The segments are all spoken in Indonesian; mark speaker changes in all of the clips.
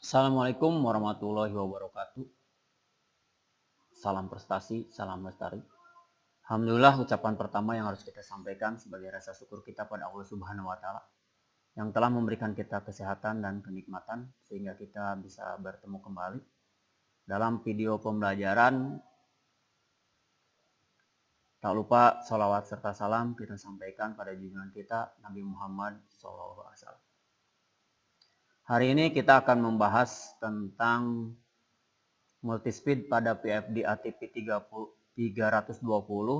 Speaker 1: Assalamualaikum warahmatullahi wabarakatuh. Salam prestasi, salam lestari. Alhamdulillah, ucapan pertama yang harus kita sampaikan sebagai rasa syukur kita pada Allah Subhanahu wa taala yang telah memberikan kita kesehatan dan kenikmatan sehingga kita bisa bertemu kembali dalam video pembelajaran. Tak lupa salawat serta salam kita sampaikan pada junjungan kita Nabi Muhammad SAW. Hari ini kita akan membahas tentang multispeed pada PFD ATP 320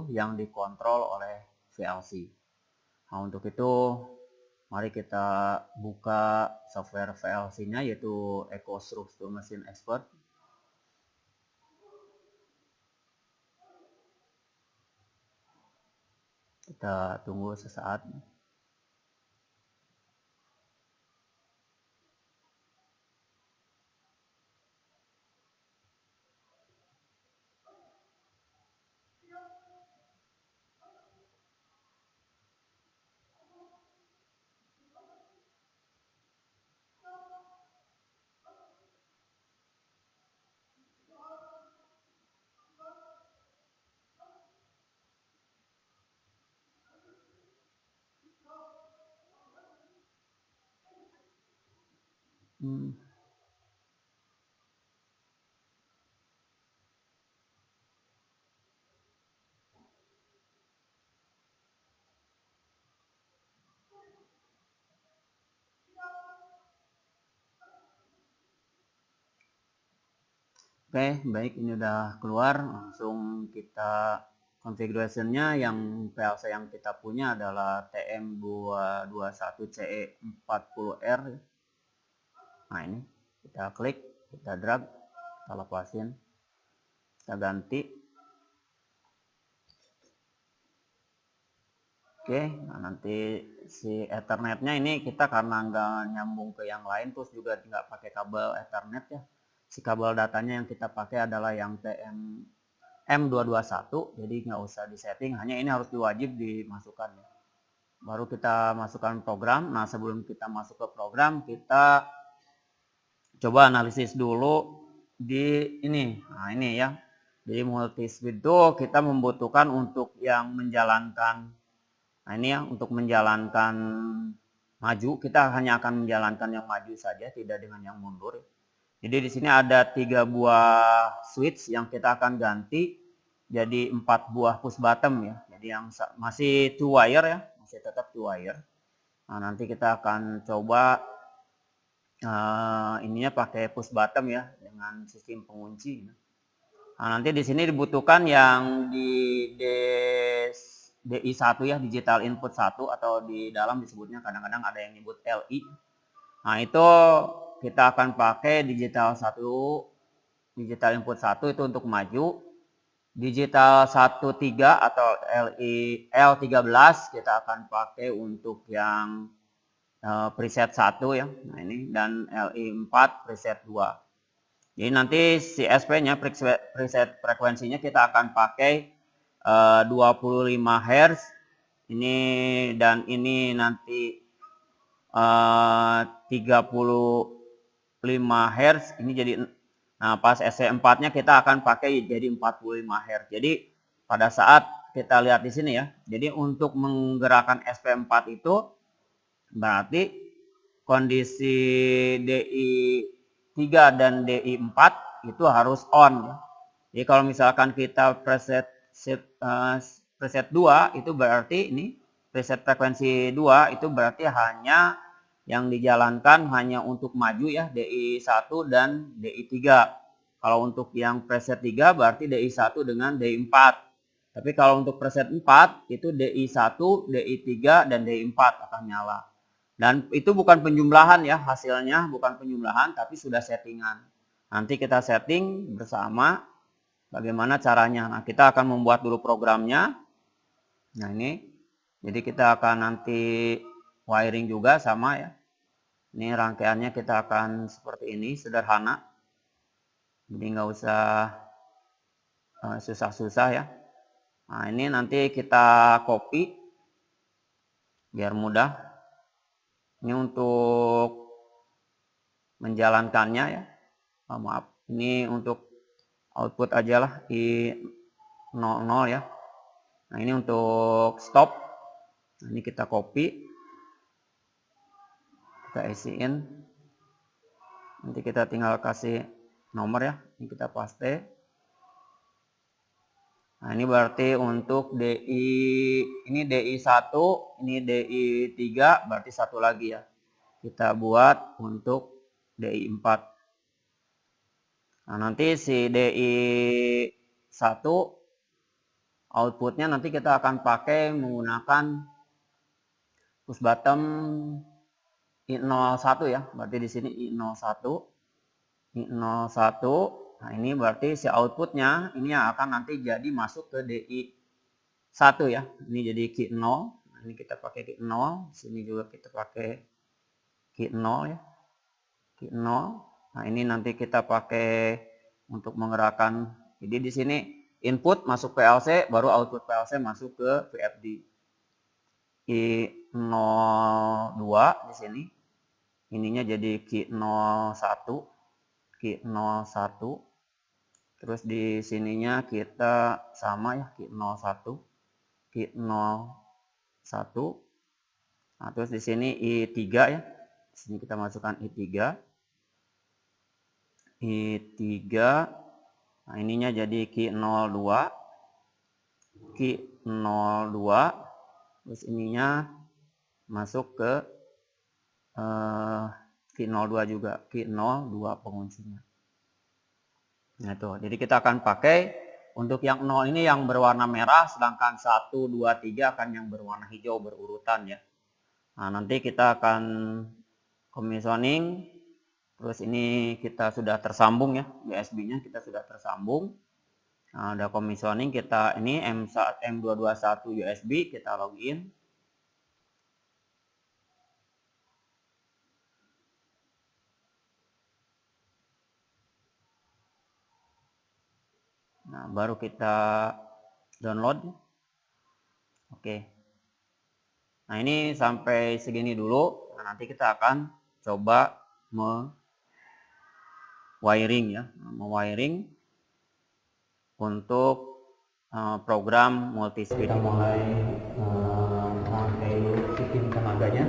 Speaker 1: yang dikontrol oleh VLC. Nah, untuk itu mari kita buka software VLC-nya yaitu Eco Structure Machine Expert. Kita tunggu sesaat. Oke, baik, ini udah keluar. Langsung kita configuration-nya. Yang PLC yang kita punya adalah TM221CE40R. Nah, ini kita klik, kita drag, kita lepasin, kita ganti. Oke, nah nanti si Ethernet-nya ini kita karena nggak nyambung ke yang lain, terus juga nggak pakai kabel Ethernet ya. Si kabel datanya yang kita pakai adalah yang TM M221, jadi nggak usah disetting, hanya ini harus diwajib dimasukkan ya. Baru kita masukkan program. Nah, sebelum kita masuk ke program, kita coba analisis dulu di ini. Nah, ini ya. Jadi multispeed itu kita membutuhkan untuk yang menjalankan. Nah, ini ya, untuk menjalankan maju, kita hanya akan menjalankan yang maju saja, tidak dengan yang mundur. Jadi di sini ada 3 buah switch yang kita akan ganti jadi 4 buah push bottom ya. Jadi yang masih 2 wire ya, masih tetap 2 wire. Nah, nanti kita akan coba ininya pakai push bottom ya dengan sistem pengunci. Nah, nanti di sini dibutuhkan yang di DI1 ya, digital input 1, atau di dalam disebutnya kadang-kadang ada yang nyebut LI. Nah, itu kita akan pakai digital 1, digital input 1 itu untuk maju. Digital 13 atau L13 kita akan pakai untuk yang preset 1 ya. Nah, ini dan LI4 preset 2. Jadi nanti si SP-nya preset frekuensinya kita akan pakai 25 Hz. Ini dan ini nanti 35 Hz. Ini jadi, nah pas SC4-nya kita akan pakai jadi 45 Hz. Jadi pada saat kita lihat di sini ya. Jadi untuk menggerakkan SP4 itu berarti kondisi DI3 dan DI4 itu harus on. Jadi kalau misalkan kita preset 2 itu berarti ini preset frekuensi 2 itu berarti hanya yang dijalankan hanya untuk maju ya, DI1 dan DI3. Kalau untuk yang preset 3 berarti DI1 dengan DI4. Tapi kalau untuk preset 4 itu DI1, DI3 dan DI4 akan nyala. Dan itu bukan penjumlahan ya, hasilnya bukan penjumlahan tapi sudah settingan. Nanti kita setting bersama bagaimana caranya. Nah, kita akan membuat dulu programnya. Nah, ini. Jadi kita akan nanti wiring juga sama ya. Ini rangkaiannya kita akan seperti ini, sederhana. Jadi nggak usah susah-susah ya. Nah, ini nanti kita copy biar mudah. Ini untuk menjalankannya ya. Maaf, ini untuk output aja lah I00 ya. Nah ini untuk stop. Nah, ini kita copy, kita isiin, nanti kita tinggal kasih nomor ya, ini kita paste. Nah ini berarti untuk DI, ini DI1, ini DI3, berarti satu lagi ya. Kita buat untuk DI4. Nah nanti si DI1 outputnya nanti kita akan pakai menggunakan push button I01 ya. Berarti di sini I01. I01. Nah ini berarti si outputnya ini yang akan nanti jadi masuk ke DI1 ya. Ini jadi key 0. Nah, ini kita pakai key 0. Sini juga kita pakai key 0 ya. Key 0. Nah ini nanti kita pakai untuk menggerakkan. Jadi di sini input masuk PLC, baru output PLC masuk ke VFD. I02 di sini. Ininya jadi key 01. Key 01. Terus di sininya kita sama ya, key 01. Key 01. Nah, terus di sini I3 ya. Di sini kita masukkan I3. I3. Nah, ininya jadi key 02. Key 02. Terus ininya masuk ke key 02 juga, key 02 penguncinya. Nah itu, jadi kita akan pakai untuk yang 0 ini yang berwarna merah, sedangkan 1, 2, 3 akan yang berwarna hijau berurutan ya. Nah nanti kita akan commissioning, terus ini kita sudah tersambung ya, USB-nya kita sudah tersambung. Nah, ada commissioning, kita ini M221 USB, kita login. Nah, baru kita download. Oke. Nah, ini sampai segini dulu. Nah, nanti kita akan coba wiring ya, wiring untuk program multispeed. Kita mulai memakai sistem tenaganya.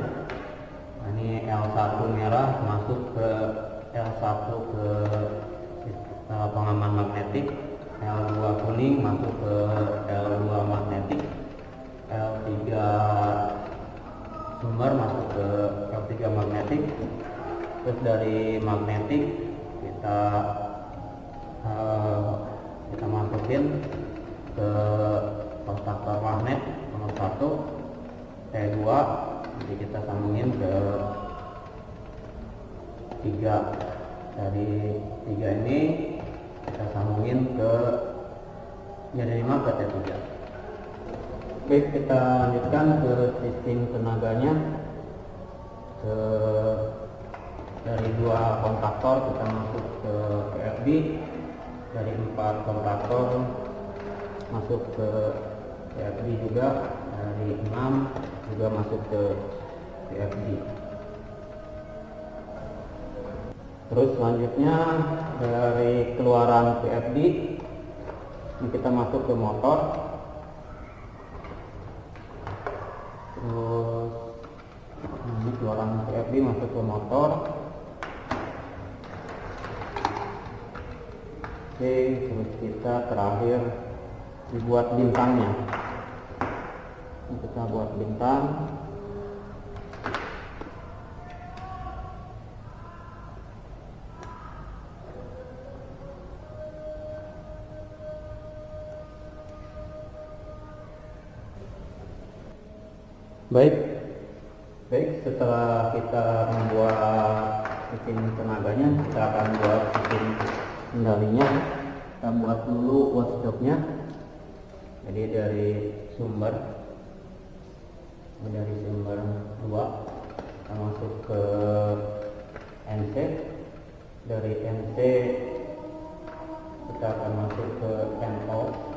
Speaker 1: Nah, ini L1 merah masuk ke L1 ke pengaman magnetik. L2 kuning masuk ke L2 magnetik, L3 sumber masuk ke L3 magnetik. Terus dari magnetik kita masukin ke kontaktor magnet nomor 1 T2, jadi kita sambungin ke 3. Dari 3 ini kita sambungin ke jadi 5 ke T3. Oke, kita lanjutkan ke sistem tenaganya. Dari 2 kontaktor kita masuk ke VFD, dari 4 kontaktor masuk ke VFD juga, dari 6 juga masuk ke VFD. Terus selanjutnya dari keluaran VFD ini kita masuk ke motor. Terus ini keluaran VFD masuk ke motor. Oke, terus kita terakhir dibuat bintangnya. Ini kita buat bintang. Baik, setelah kita membuat sistem tenaganya, kita akan buat sistem kendalinya. Kita buat dulu watchdog-nya. Jadi dari sumber 2 kita masuk ke NC. Dari NC kita akan masuk ke NO.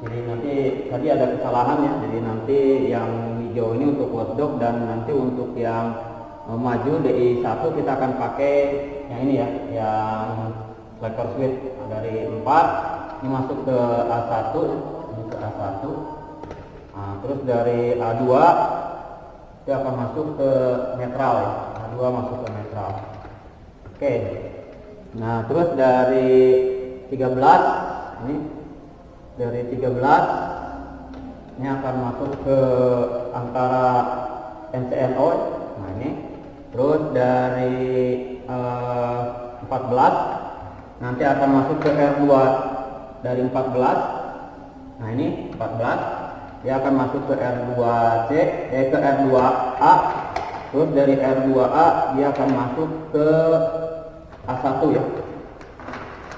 Speaker 1: Jadi nanti tadi ada kesalahan ya, jadi nanti yang hijau ini untuk watchdog dan nanti untuk yang maju DI1 kita akan pakai yang ini ya, yang selector switch. Nah, dari 4 ini masuk ke A1, ini ke A1. Nah, terus dari A2 dia akan masuk ke netral ya, A2 masuk ke netral. Oke. Nah, terus dari 13 ini, dari 13 ini akan masuk ke antara NCNO. Nah, ini terus dari 14 nanti akan masuk ke R2. Dari 14, nah ini 14 dia akan masuk ke R2C, ke R2A. Terus dari R2A dia akan masuk ke A1 ya,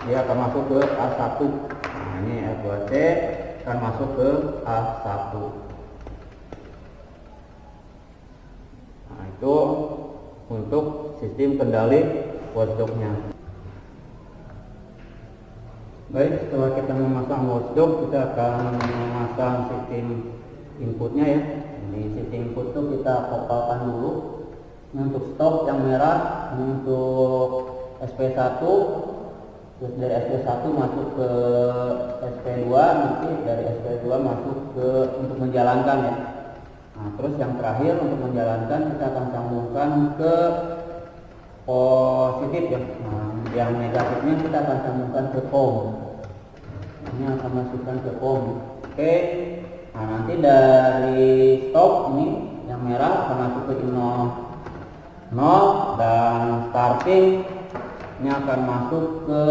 Speaker 1: dia akan masuk ke A1. Nah, ini R2C akan masuk ke A1. Nah, itu untuk sistem kendali watchdog-nya. Baik, setelah kita memasang watchdog, kita akan memasang sistem inputnya ya. Ini sistem input itu kita vokalkan dulu. Ini untuk stop yang merah, ini untuk SP1. Terus dari SP1 masuk ke SP2, nanti dari SP2 masuk ke untuk menjalankan ya. Nah, terus yang terakhir untuk menjalankan kita akan sambungkan ke positif ya. Nah, yang negatifnya kita akan sambungkan ke COM. Ini akan masukkan ke COM. Oke. Nah, nanti dari stop ini yang merah akan masuk ke 0 dan starting ini akan masuk ke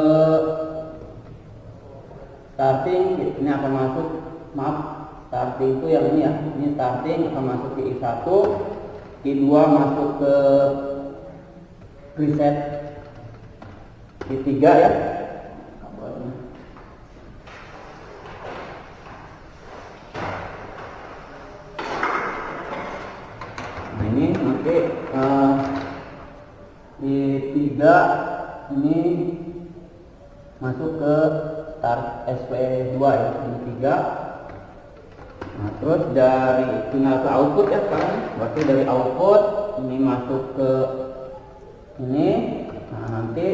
Speaker 1: ini akan masuk, maaf, starting itu yang ini ya, ini starting akan masuk ke I1, I2 masuk ke preset, I3 ya. Nah, ini nanti I3 ini masuk ke start SP2 ya, ini 3. Nah, terus dari tinggal ke output ya kan, berarti dari output ini masuk ke ini. Nah, nanti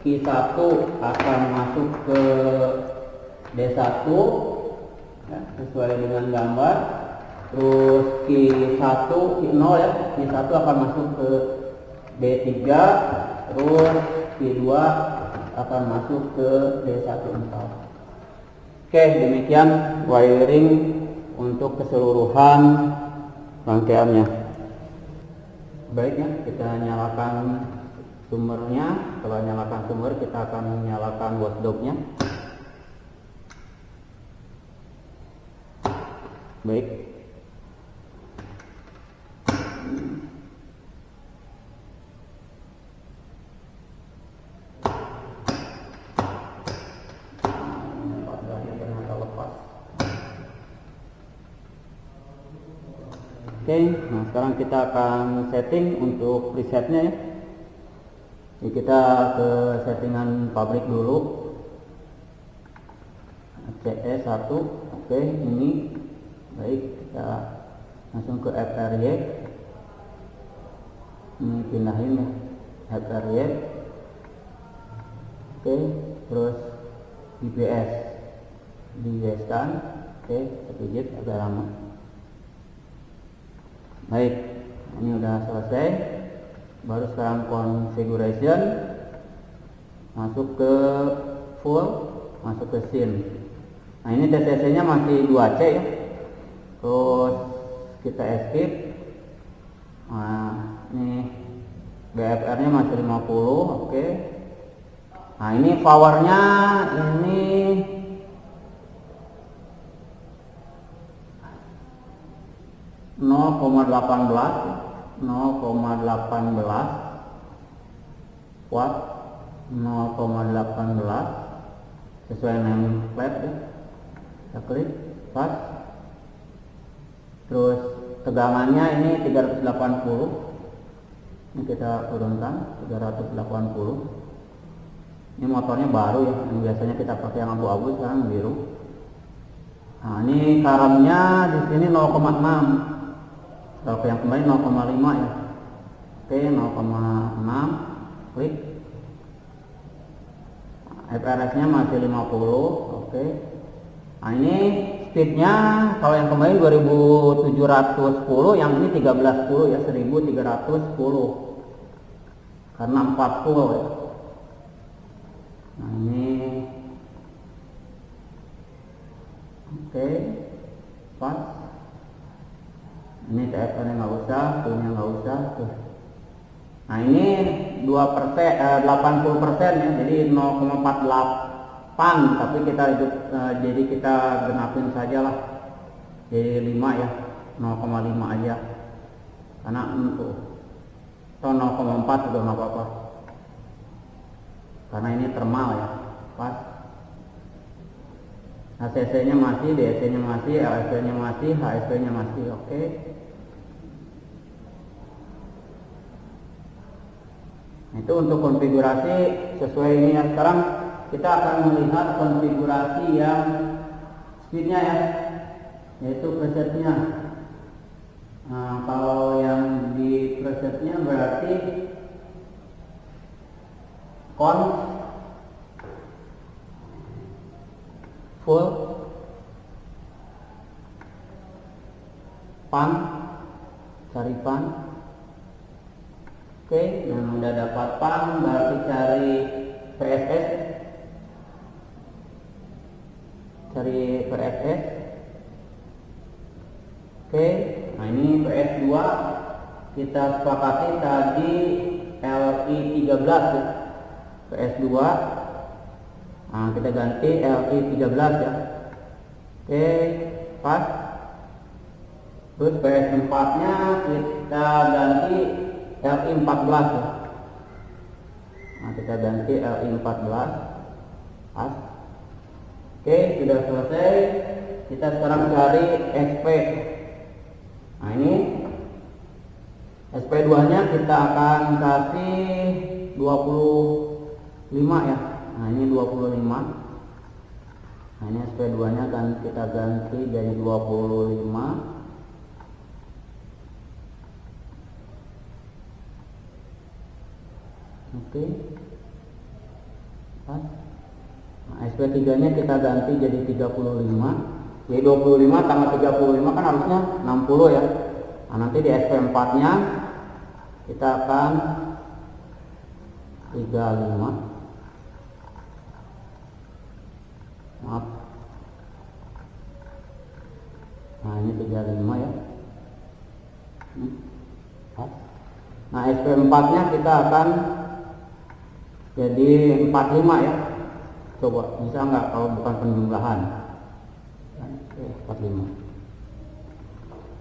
Speaker 1: Q1 akan masuk ke D1 ya, sesuai dengan gambar. Terus Q1, Q0 ya, Q1 akan masuk ke D3. Terus Q2 akan masuk ke D14. Oke, demikian wiring untuk keseluruhan rangkaiannya. Baiknya, kita nyalakan sumbernya. Setelah nyalakan sumber, kita akan menyalakan watchdog-nya. Baik. Oke, nah sekarang kita akan setting untuk presetnya ya. Jadi kita ke settingan pabrik dulu. CE1, oke, ini baik, kita langsung ke FRY. Ini pindahin ya, FRY. Oke, terus IPS dibiaskan. Oke, sedikit agak lama. Baik, ini udah selesai. Baru sekarang configuration, masuk ke full, masuk ke scene. Nah, ini TCC nya masih 2C ya. Terus kita escape. Nah, ini BFR nya masih 50. Oke. Nah, ini powernya ini 0,18 watt, 0,18 sesuai nameplate ya. Kita klik pas. Terus tegangannya ini 380. Ini kita turunkan 380. Ini motornya baru ya, yang biasanya kita pakai yang abu-abu, sekarang biru. Nah, ini currentnya di sini 0,6. Kalau yang kemarin 0,5 ya. Oke, 0,6, klik. FRS-nya masih 50. Oke. Nah, ini speednya kalau yang kemarin 2710, yang ini 1310 ya, 1310 karena 40 ya. Nah, ini oke, pas. Ini TFN nya nggak usah, punya nggak usah tuh. Nah, ini 2%, 80% ya, jadi 0,48, tapi kita jadi kita genapin saja lah, jadi 5 ya, 0,5 aja, karena untuk 0,4 juga nggak apa-apa, karena ini thermal ya, pas. ACC nya masih, DC nya masih, LSP nya masih, HSP nya masih. Oke. Itu untuk konfigurasi sesuai ini ya. Sekarang kita akan melihat konfigurasi yang speednya ya, yaitu presetnya. Nah, kalau yang di presetnya berarti full, pan, cari pan. Oke, yang udah dapat pan berarti cari PSS, Oke, nah ini PS2 kita sepakati tadi LI 13 ya, PS2. Nah, kita ganti LI 13 ya. Oke, pas. Terus PS4 nya kita ganti LI 14 ya. Nah, kita ganti LI 14. Pas. Oke, sudah selesai. Kita sekarang cari SP. Nah, ini SP2 nya kita akan kasih 25 ya. Nah, ini 25. Nah, ini SP2 nya kan kita ganti jadi 25. Oke. Nah, SP3 nya kita ganti jadi 35. Jadi 25 tambah 35 kan harusnya 60 ya. Nah, nanti di SP4 nya kita akan 35. Maaf. Nah, ini 35 ya. Nah, SP4 nya kita akan jadi 45 ya. Coba bisa nggak kalau bukan penjumlahan? 45.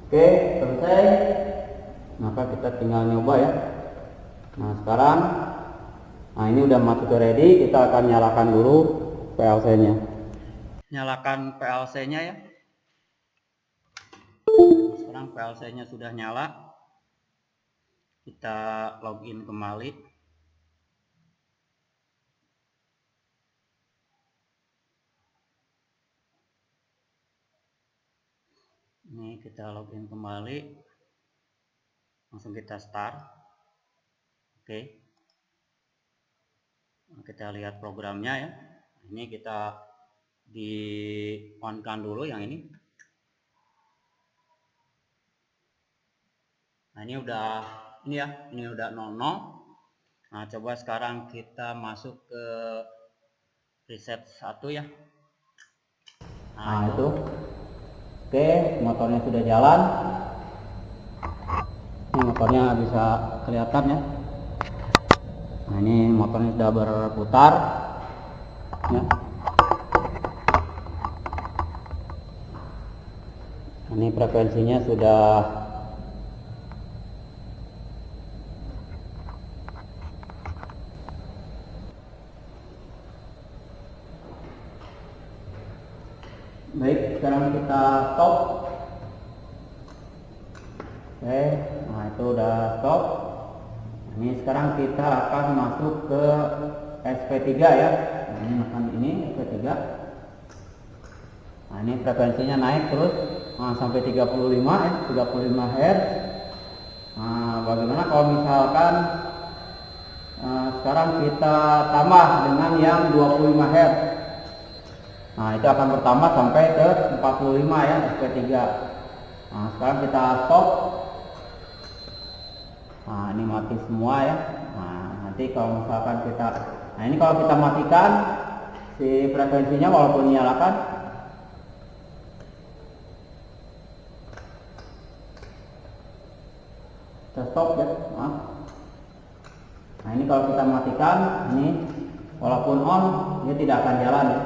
Speaker 1: Oke, selesai. Maka kita tinggal nyoba ya. Nah, sekarang ini udah masuk ke ready. Kita akan nyalakan dulu PLC nya. Nyalakan PLC nya ya. Sekarang PLC nya sudah nyala. Kita login kembali. Ini kita login kembali, langsung kita start. Oke, nah, kita lihat programnya ya. Ini kita di on kan dulu yang ini. Nah, ini udah 00. Nah, coba sekarang kita masuk ke preset 1 ya. Nah, itu. Oke, motornya sudah jalan. Ini motornya bisa kelihatan ya. Nah, ini motornya sudah berputar ya. Ini frekuensinya sudah baik. Sekarang kita stop. Oke, nah itu udah stop. Ini sekarang kita akan masuk ke SP3 ya. Nah, ini akan ini SP3. Nah, ini frekuensinya naik terus sampai 35 ya, 35 Hz. Nah, bagaimana kalau misalkan sekarang kita tambah dengan yang 25 Hz. Nah, itu akan bertambah sampai ke 45 ya, SP3. Nah, sekarang kita stop. Nah, ini mati semua ya. Nah, nanti kalau misalkan kita, nah ini kalau kita matikan si frekuensinya walaupun dinyalakan, kita stop ya. Nah, ini kalau kita matikan, ini walaupun on dia tidak akan jalan ya.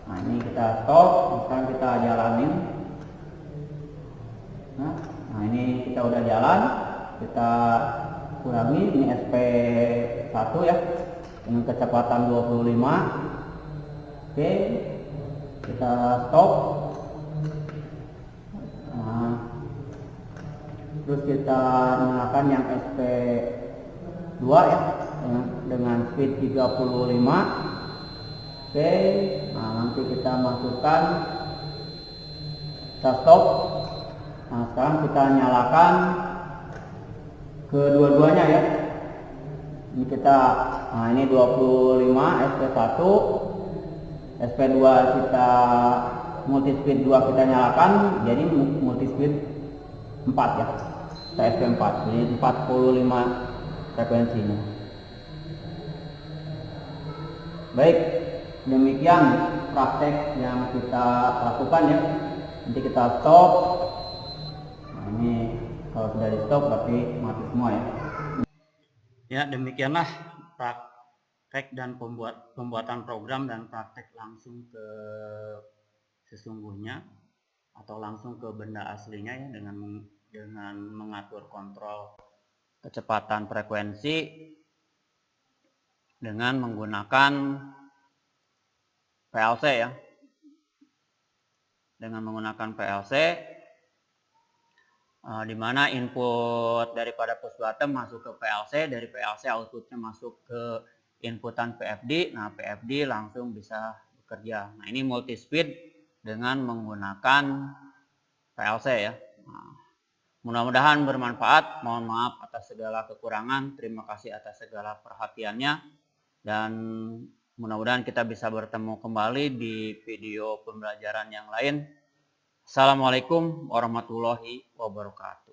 Speaker 1: Nah, ini kita stop, sekarang kita jalanin. Nah, ini kita udah jalan, kita kurangi, ini SP1 ya, dengan kecepatan 25. Oke, kita stop. Nah, terus kita nyalakan yang SP2 ya, dengan speed 35. Oke, nah nanti kita masukkan, kita stop. Nah, sekarang kita nyalakan kedua-duanya ya. Ini kita, nah ini 25 SP1, SP2 kita multi speed 2 kita nyalakan, jadi multi speed 4 ya. Kita SP4, jadi 45 frekuensinya. Baik, demikian praktek yang kita lakukan ya. Nanti kita stop. Nah, ini kalau sudah di stop berarti mati semua ya. Ya, demikianlah praktek dan pembuatan program dan praktek langsung ke sesungguhnya atau langsung ke benda aslinya ya, dengan mengatur kontrol kecepatan frekuensi dengan menggunakan PLC ya. Dengan menggunakan PLC, di mana input daripada push button masuk ke PLC, dari PLC outputnya masuk ke inputan PFD. Nah, PFD langsung bisa bekerja. Nah, ini multi speed dengan menggunakan PLC ya. Nah, mudah-mudahan bermanfaat. Mohon maaf atas segala kekurangan. Terima kasih atas segala perhatiannya. Dan mudah-mudahan kita bisa bertemu kembali di video pembelajaran yang lain. Assalamualaikum warahmatullahi wabarakatuh.